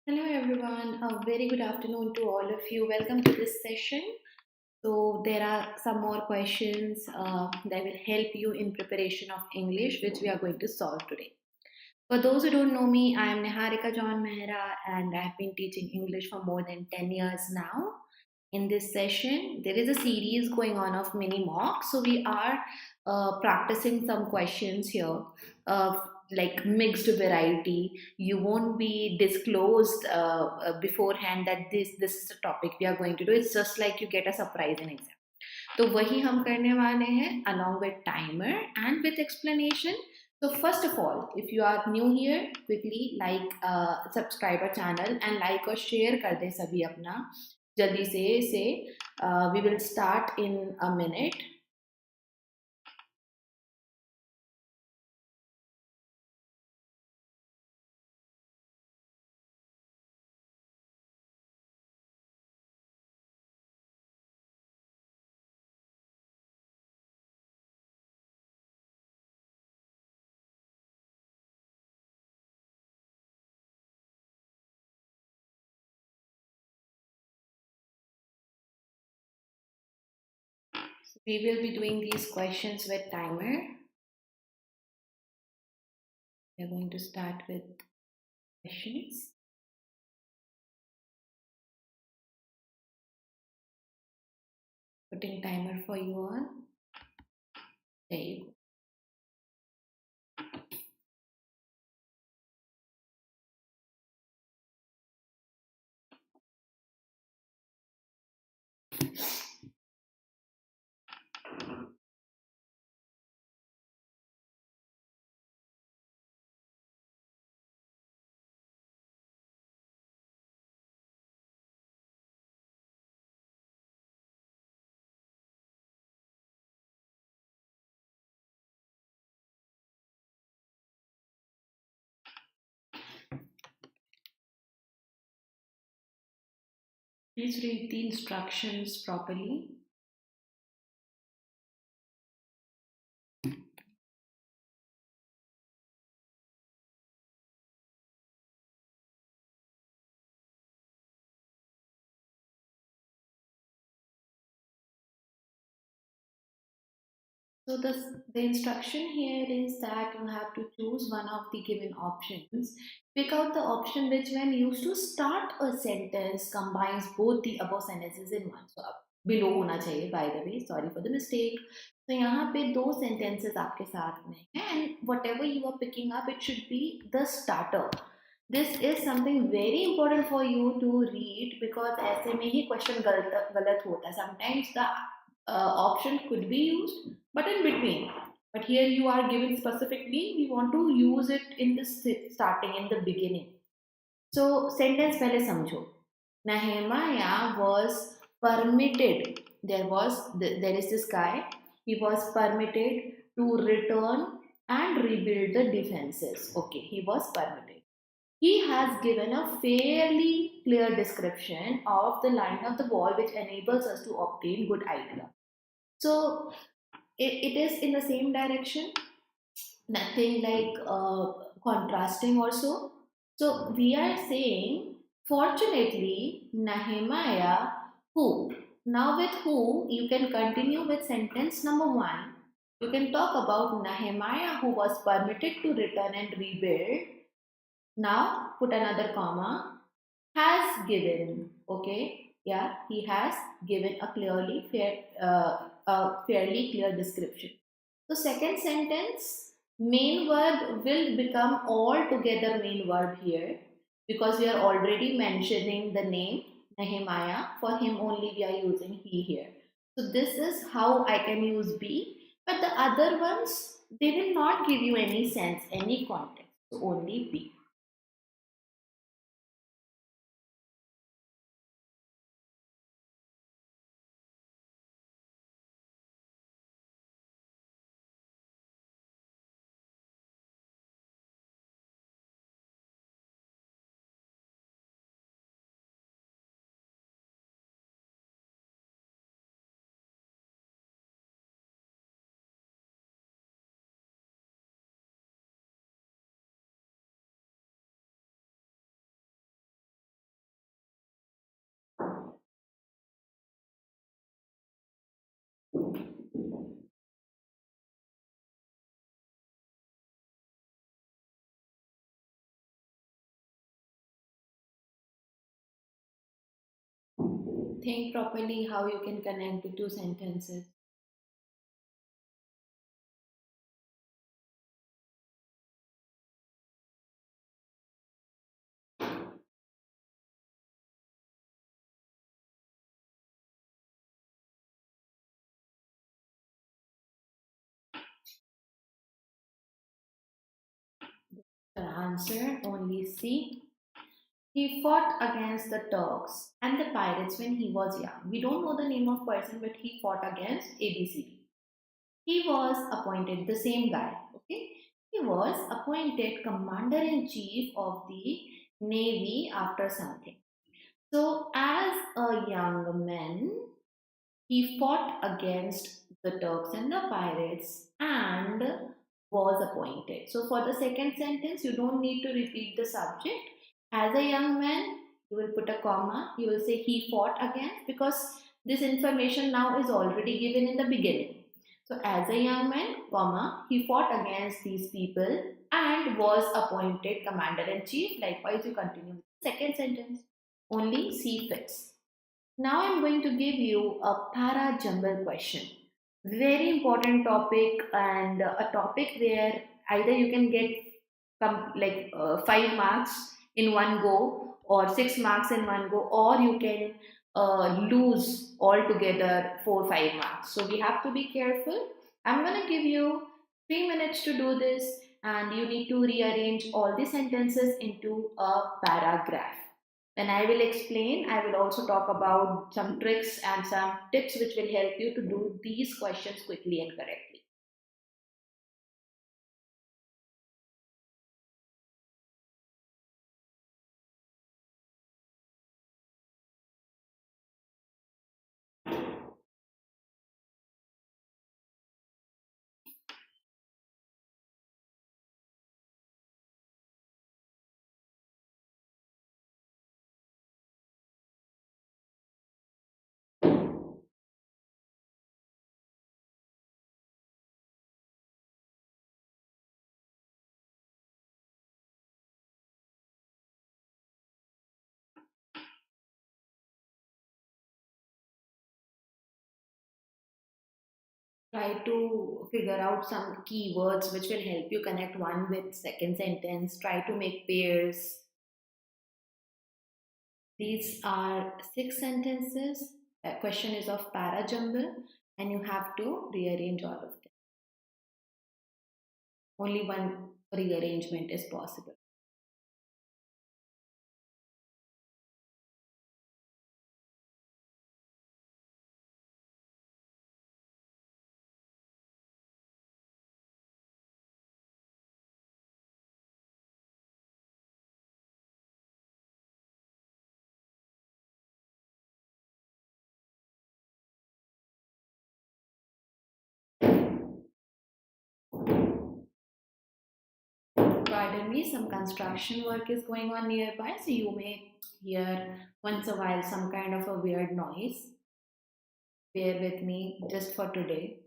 Hello everyone, a very good afternoon to all of you. Welcome to this session. So there are some more questions that will help you in preparation of English, which we are going to solve today. For those who don't know me, I am Niharika John Mehra and I've been teaching English for more than 10 years now. In this session, there is a series going on of mini mocks. So we are practicing some questions here, like mixed variety. You won't be disclosed beforehand that this is the topic we are going to do. It's just like you get a surprise in exam. तो वही हम करने वाले हैं along with timer and with explanation. So first of all, if you are new here, quickly like subscribe our channel and like और share कर दें सभी अपना जल्दी से we will start in a minute. So we will be doing these questions with timer. We are going to start with questions. Putting timer for you all. There you go. Please read the instructions properly. So the instruction here is that you have to choose one of the given options. Pick out the option which when used to start a sentence combines both the above sentences in one. So below होना चाहिए by the way, sorry for the mistake. तो यहाँ पे दो sentences आपके साथ में हैं and whatever you are picking up it should be the starter. This is something very important for you to read because ऐसे में ही question गलत होता है. Sometimes the option could be used but in between. But here you are given specifically, we want to use it in the starting, in the beginning. So sentence pehle samjho. Nehemiah was permitted. There is this guy. He was permitted to return and rebuild the defenses. Okay, he was permitted. He has given a fairly clear description of the line of the wall which enables us to obtain good idea. So it is in the same direction, nothing like contrasting also. So we are saying, fortunately, Nehemiah, who? Now with who, you can continue with sentence number one. You can talk about Nehemiah who was permitted to return and rebuild. Now put another comma. Has given, okay, yeah, he has given a fairly clear description. So second sentence, main verb will become altogether main verb here because we are already mentioning the name Nehemiah. For him only we are using he here. So this is how I can use be, but the other ones they will not give you any sense, any context. So only be. Think properly how you can connect the two sentences. The answer only C. He fought against the Turks and the pirates when he was young. We don't know the name of person, but he fought against ABCD. He was appointed the same guy. Okay, he was appointed commander in chief of the navy after something. So, as a young man, he fought against the Turks and the pirates and was appointed. So, for the second sentence, you don't need to repeat the subject. As a young man, you will put a comma, you will say he fought against because this information now is already given in the beginning. So, as a young man, comma, he fought against these people and was appointed commander in chief. Likewise, you continue with the second sentence. Only C fits. Now I'm going to give you a para jumble question. Very important topic and a topic where either you can get 5 marks in one go or 6 marks in one go, or you can lose altogether 4 5 marks. So we have to be careful. I'm going to give you 3 minutes to do this, and you need to rearrange all the sentences into a paragraph. When I will explain, I will also talk about some tricks and some tips which will help you to do these questions quickly and correctly. Try to figure out some keywords which will help you connect one with second sentence. Try to make pairs. These are 6 sentences. A question is of para jumble, and you have to rearrange all of them. Only one rearrangement is possible. Pardon me, some construction work is going on nearby, so you may hear once a while some kind of a weird noise. Bear with me just for today.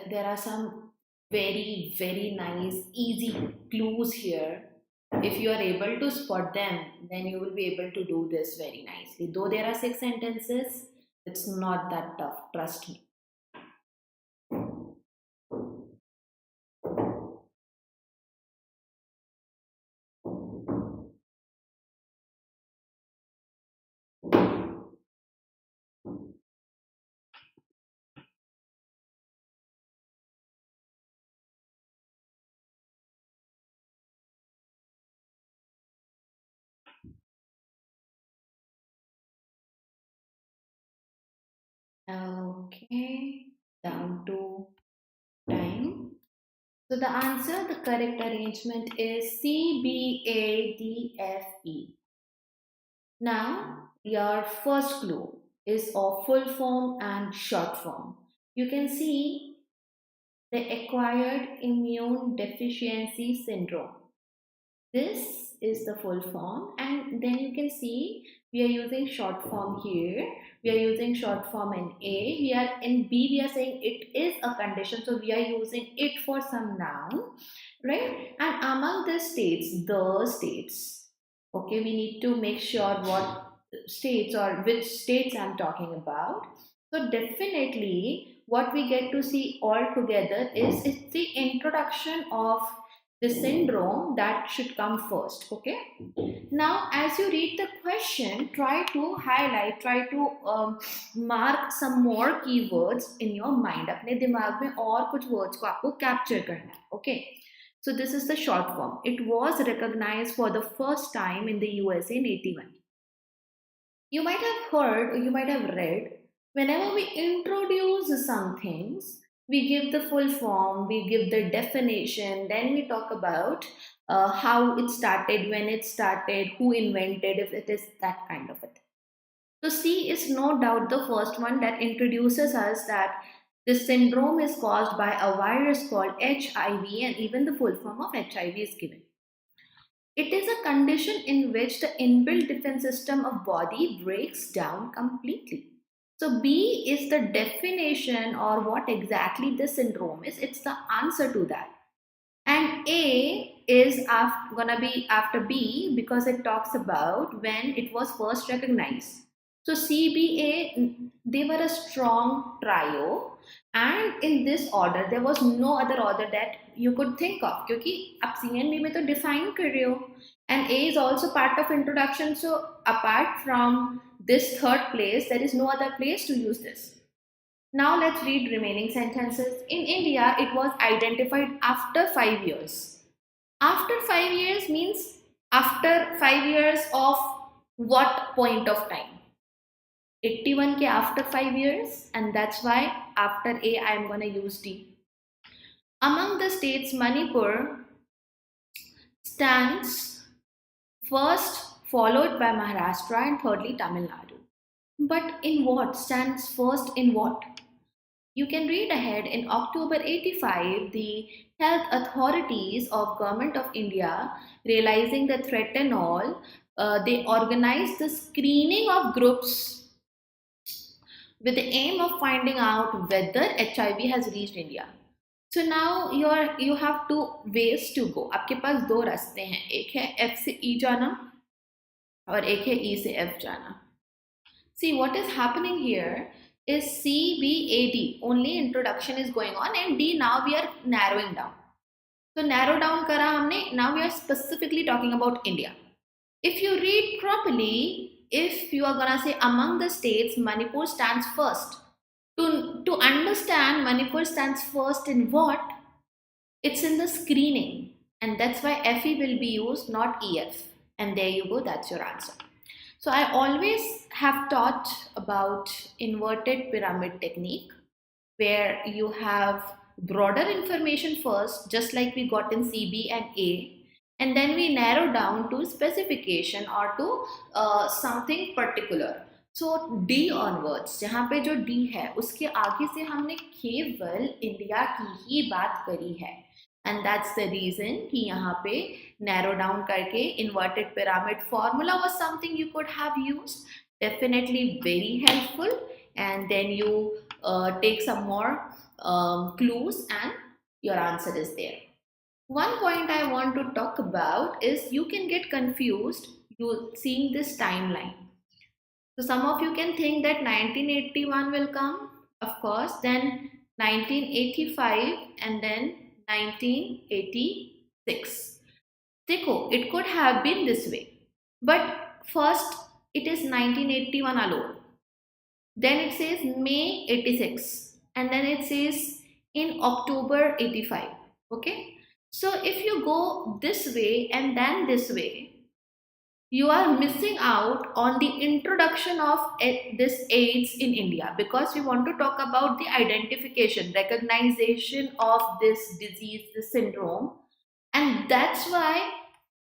There are some very, very nice, easy clues here. If you are able to spot them, then you will be able to do this very nicely. Though there are 6 sentences, it's not that tough, trust me. Okay, down to time. So the answer, the correct arrangement is C, B, A, D, F, E. Now, your first clue is of full form and short form. You can see the acquired immune deficiency syndrome. This is the full form, and then you can see we are using short form here. We are using short form in A. We are in B. We are saying it is a condition, so we are using it for some noun, right? And among the states. Okay, we need to make sure what states or which states I'm talking about. So definitely, what we get to see all together is it's the introduction of the syndrome that should come first. Okay, now as you read the question, try to highlight, try to mark some more keywords in your mind. अपने दिमाग में और कुछ words को आपको capture करना है. Okay, so this is the short form. It was recognized for the first time in the USA in 81. You might have heard or you might have read, whenever we introduce some things, we give the full form, we give the definition, then we talk about how it started, when it started, who invented, if it is that kind of a thing. So C is no doubt the first one that introduces us that this syndrome is caused by a virus called HIV, and even the full form of HIV is given. It is a condition in which the inbuilt defense system of body breaks down completely. So B is the definition or what exactly this syndrome is. It's the answer to that. And A is gonna be after B because it talks about when it was first recognized. So CBA, they were a strong trio, and in this order there was no other order that you could think of क्योंकि आप C and B में तो define कर रहे हो, and A is also part of introduction. So apart from this third place, there is no other place to use this. Now let's read remaining sentences. In India, it was identified after 5 years. After 5 years means after 5 years of what point of time? 81 ke after 5 years, and that's why after A I am going to use D. Among the states, Manipur stands first, followed by Maharashtra, and thirdly Tamil Nadu. But in what? Stands first in what? You can read ahead. In October 85, the health authorities of Government of India, realizing the threat and all, they organized the screening of groups with the aim of finding out whether HIV has reached India. So now you have two ways to go. आपके पास दो रास्ते हैं, एक है F से E जाना और एक है E से F जाना. See, what is happening here is C, B, A, D. Only introduction is going on, and D now we are narrowing down. So narrow down करा हमने. Now we are specifically talking about India. If you read properly, if you are gonna say among the states, Manipur stands first. To understand Manipur stands first in what? It's in the screening, and that's why FE will be used, not EF. And there you go, that's your answer. So I always have taught about inverted pyramid technique, where you have broader information first, just like we got in CB and A, and then we narrow down to specification or to something particular. So D onwards, जहाँ पे जो D है उसके आगे से हमने केवल India की ही बात करी है, and that's the reason कि यहाँ पे narrow down करके inverted pyramid formula was something you could have used. Definitely very helpful, and then you take some more clues and your answer is there. One point I want to talk about is you can get confused you seeing this timeline. So some of you can think that 1981 will come, of course, then 1985 and then 1986. Dekho, it could have been this way. But first it is 1981 alone. Then it says May 86. And then it says in October 85. Okay. So if you go this way and then this way, you are missing out on the introduction of this AIDS in India, because we want to talk about the identification, recognition of this disease, this syndrome, and that's why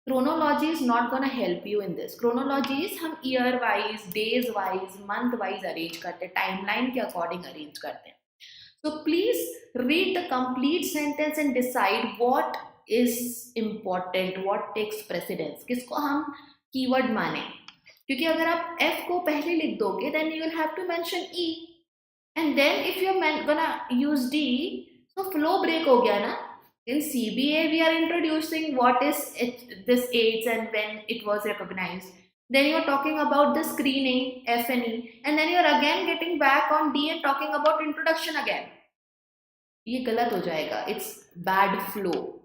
chronology is not going to help you in this. Chronology is हम year wise, days wise, month wise arrange करते हैं, timeline के according arrange करते हैं. So please read the complete sentence and decide what is important, what takes precedence, किसको हम keyword माने, क्योंकि अगर आप F को पहले लिख दोगे then you will have to mention E, and then if you're gonna use D, so flow break हो गया ना. In CBA we are introducing what is this AIDS and when it was recognized. Then you are talking about the screening F and E, and then you are again getting back on D and talking about introduction again. ये गलत हो जाएगा. It's bad flow.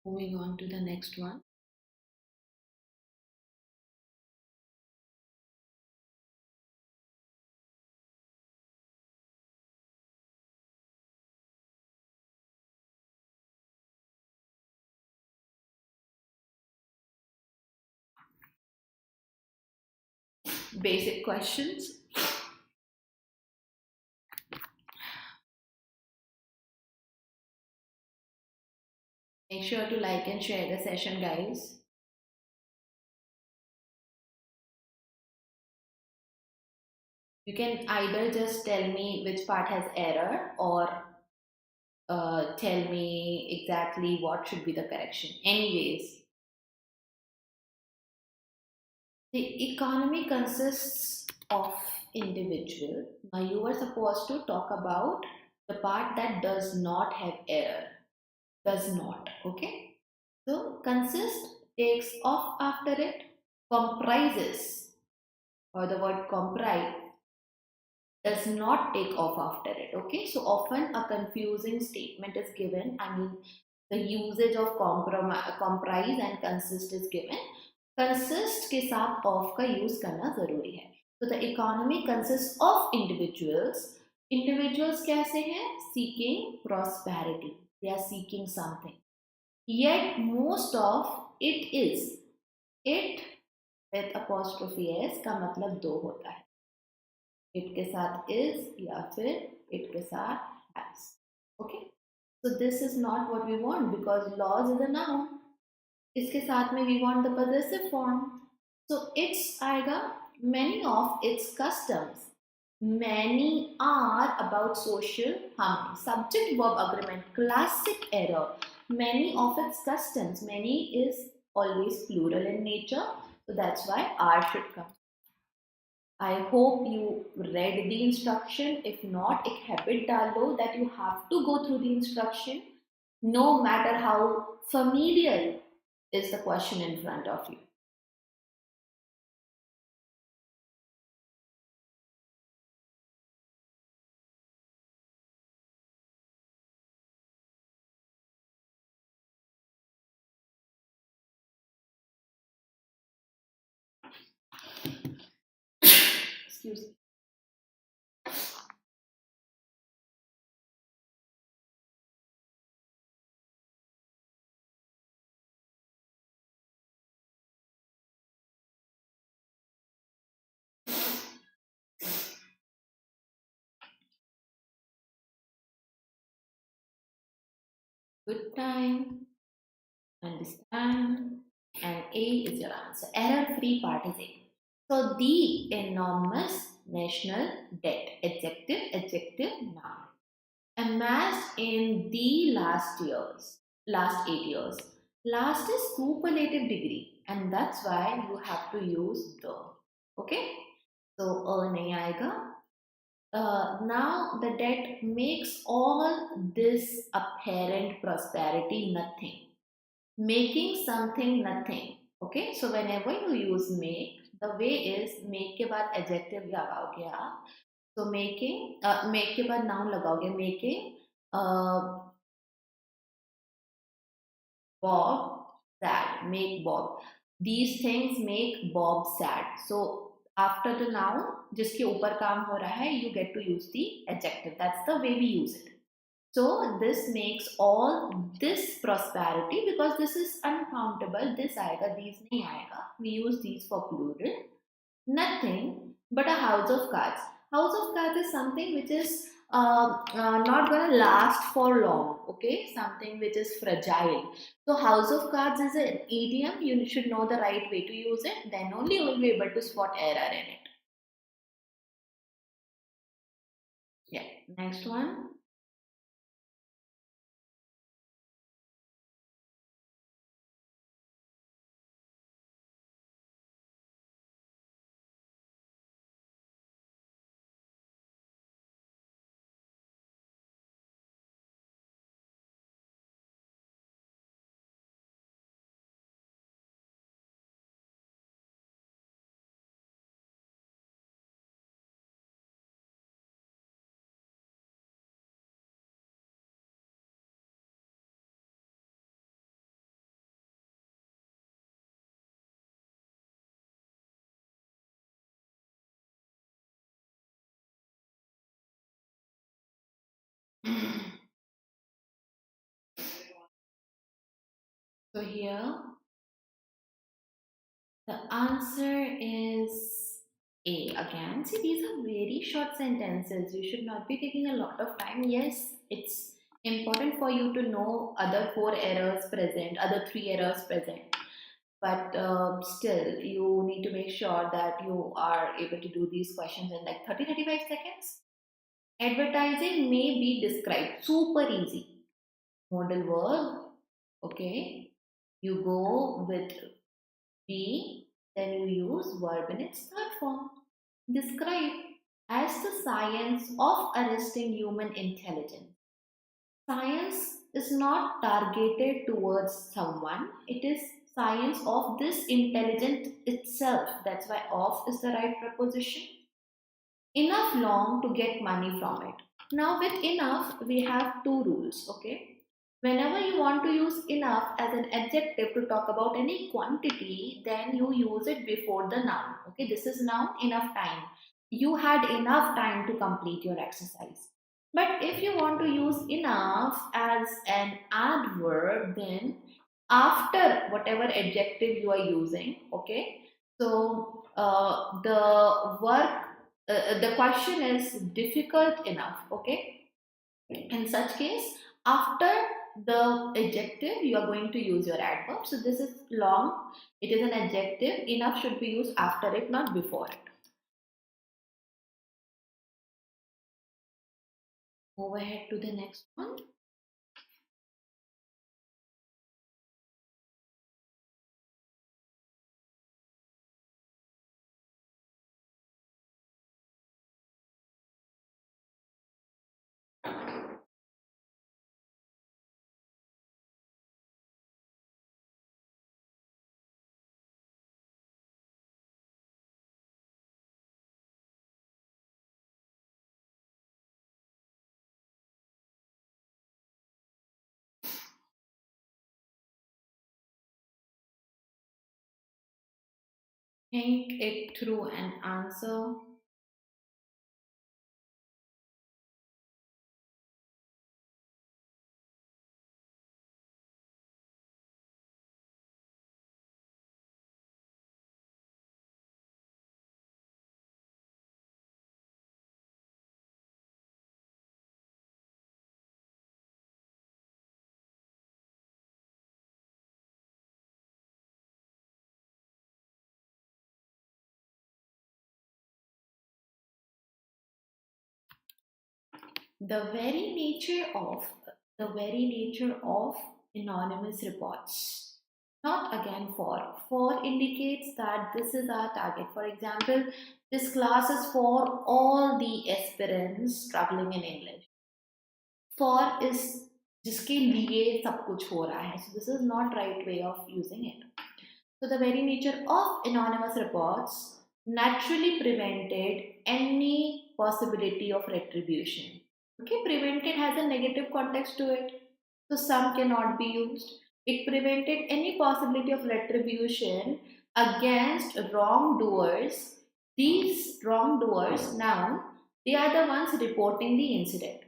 Moving on to the next one. Basic questions. Make sure to like and share the session, guys. You can either just tell me which part has error or tell me exactly what should be the correction. Anyways, the economy consists of individual. Now you are supposed to talk about the part that does not have error. Does not, okay? So consist takes off after it. Comprises, or the word comprise, does not take off after it, okay? So often a confusing statement is given. I mean, the usage of comprise and consist is given. Consist के साथ of का use करना जरूरी है. So the economy consists of individuals. Individuals कैसे हैं? Seeking prosperity. They are seeking something. Yet most of it is. It with apostrophe s का मतलब दो होता है. It के साथ is या फिर it के साथ has. Okay. So this is not what we want because laws is a noun. इसके साथ में we want the possessive form. So it's आएगा many of its customs. Many are about social harmony. Subject verb agreement, classic error. Many of its customs. Many is always plural in nature. So that's why R should come. I hope you read the instruction. If not, एक habit डाल लो that you have to go through the instruction, no matter how familiar is the question in front of you. Excuse me. Good time. Understand. And A is your answer. Error-free part is A. So the enormous national debt. Adjective, adjective, noun. Amassed in the last 8 years. Last is superlative degree, and that's why you have to use the. Okay, so nahi aayega. Now the debt makes all this apparent prosperity nothing. Making something nothing. Okay, so whenever you use make, the way is make के बाद adjective लगाओगे आप. So making, make के बाद noun लगाओगे. Making Bob sad. Make Bob. These things make Bob sad. So after the noun, जिसके ऊपर काम हो रहा है, you get to use the adjective. That's the way we use it. So this makes all this prosperity because this is uncountable. This आएगा, these नहीं आएगा. We use these for plural. Nothing but a house of cards. House of cards is something which is not gonna last for long. Okay, something which is fragile. So house of cards is an idiom. You should know the right way to use it. Then only you will be able to spot error in it. Yeah. Next one. So here the answer is A again. See, these are very short sentences. You should not be taking a lot of time. Yes, it's important for you to know other four errors present, other three errors present. But still, you need to make sure that you are able to do these questions in like 30-35 seconds. Advertising may be described super easy. Modal verb, okay. You go with be, then you use verb in its third form. Describe as the science of arresting human intelligence. Science is not targeted towards someone, it is science of this intelligence itself. That's why of is the right preposition. Enough long to get money from it. Now, with enough, we have two rules, okay? Whenever you want to use enough as an adjective to talk about any quantity, then you use it before the noun, okay? This is noun, enough time. You had enough time to complete your exercise. But if you want to use enough as an adverb, then after whatever adjective you are using, okay? So the question is difficult enough, okay? In such case, after the adjective, you are going to use your adverb. So this is long, it is an adjective. Enough should be used after it, not before it. Move ahead to the next one. Think it through and answer. The very nature of the very nature of anonymous reports. Not again for. For indicates that this is our target. For example, this class is for all the aspirants struggling in English. For is जिसके लिए सब कुछ हो रहा है. So this is not right way of using it. So the very nature of anonymous reports naturally prevented any possibility of retribution. Okay, prevented has a negative context to it. So some cannot be used. It prevented any possibility of retribution against wrongdoers. These wrongdoers now, they are the ones reporting the incident.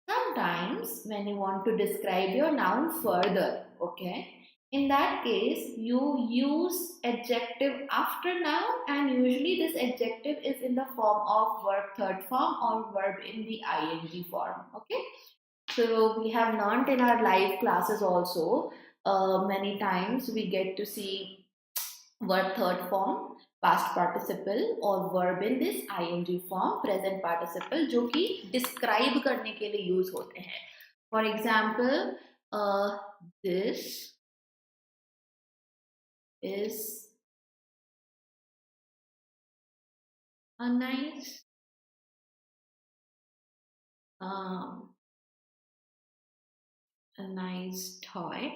Sometimes when you want to describe your noun further, okay, in that case you use adjective after noun, and usually this adjective is in the form of verb third form or verb in the ing form, okay. So we have learnt in our live classes also, many times we get to see verb third form, past participle और verb in this ing form, present participle, जो कि describe करने के लिए use होते हैं. For example, this is a nice um, a nice toy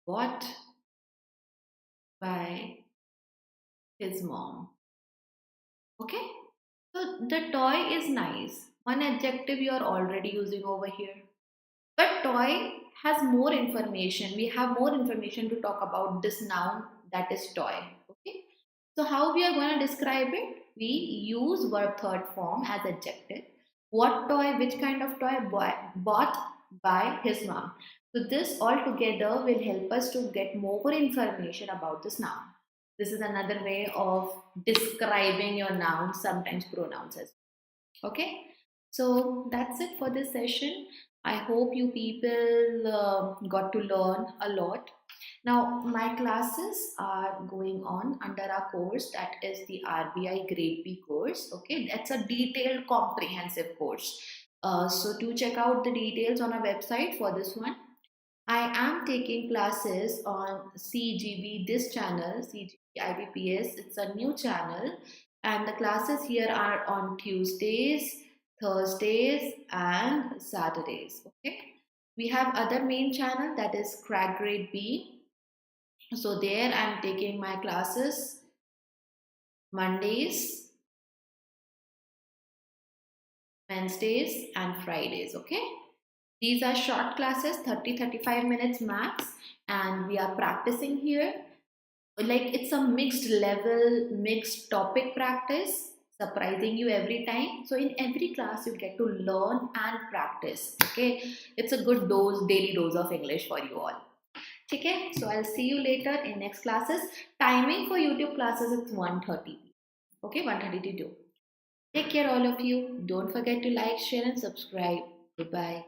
bought by his mom. Okay, so the toy is nice. One adjective you are already using over here. But toy has more information. We have more information to talk about this noun that is toy. Okay. So how we are going to describe it? we use verb third form as adjective. What toy, which kind of toy bought by his mom. So this all together will help us to get more information about this noun. This is another way of describing your nouns, sometimes pronouns as well. Okay, so that's it for this session. I hope you people got to learn a lot. Now, my classes are going on under our course, that is the RBI Grade B course. Okay, that's a detailed, comprehensive course. So, do check out the details on our website for this one. I am taking classes on CGB, this channel, CGB IBPS. It's a new channel, and the classes here are on Tuesdays, Thursdays, and Saturdays. Okay, we have other main channel, that is CrackGradeB. So there I'm taking my classes Mondays, Wednesdays, and Fridays. Okay, these are short classes, 30-35 minutes max, and we are practicing here. Like, it's a mixed level, mixed topic practice, surprising you every time. So in every class you get to learn and practice. Okay, it's a good dose, daily dose of English for you all. Okay, so I'll see you later in next classes. Timing for YouTube classes is 1:30. Okay, 1:30 to 2. Take care all of you. Don't forget to like, share and subscribe. Goodbye.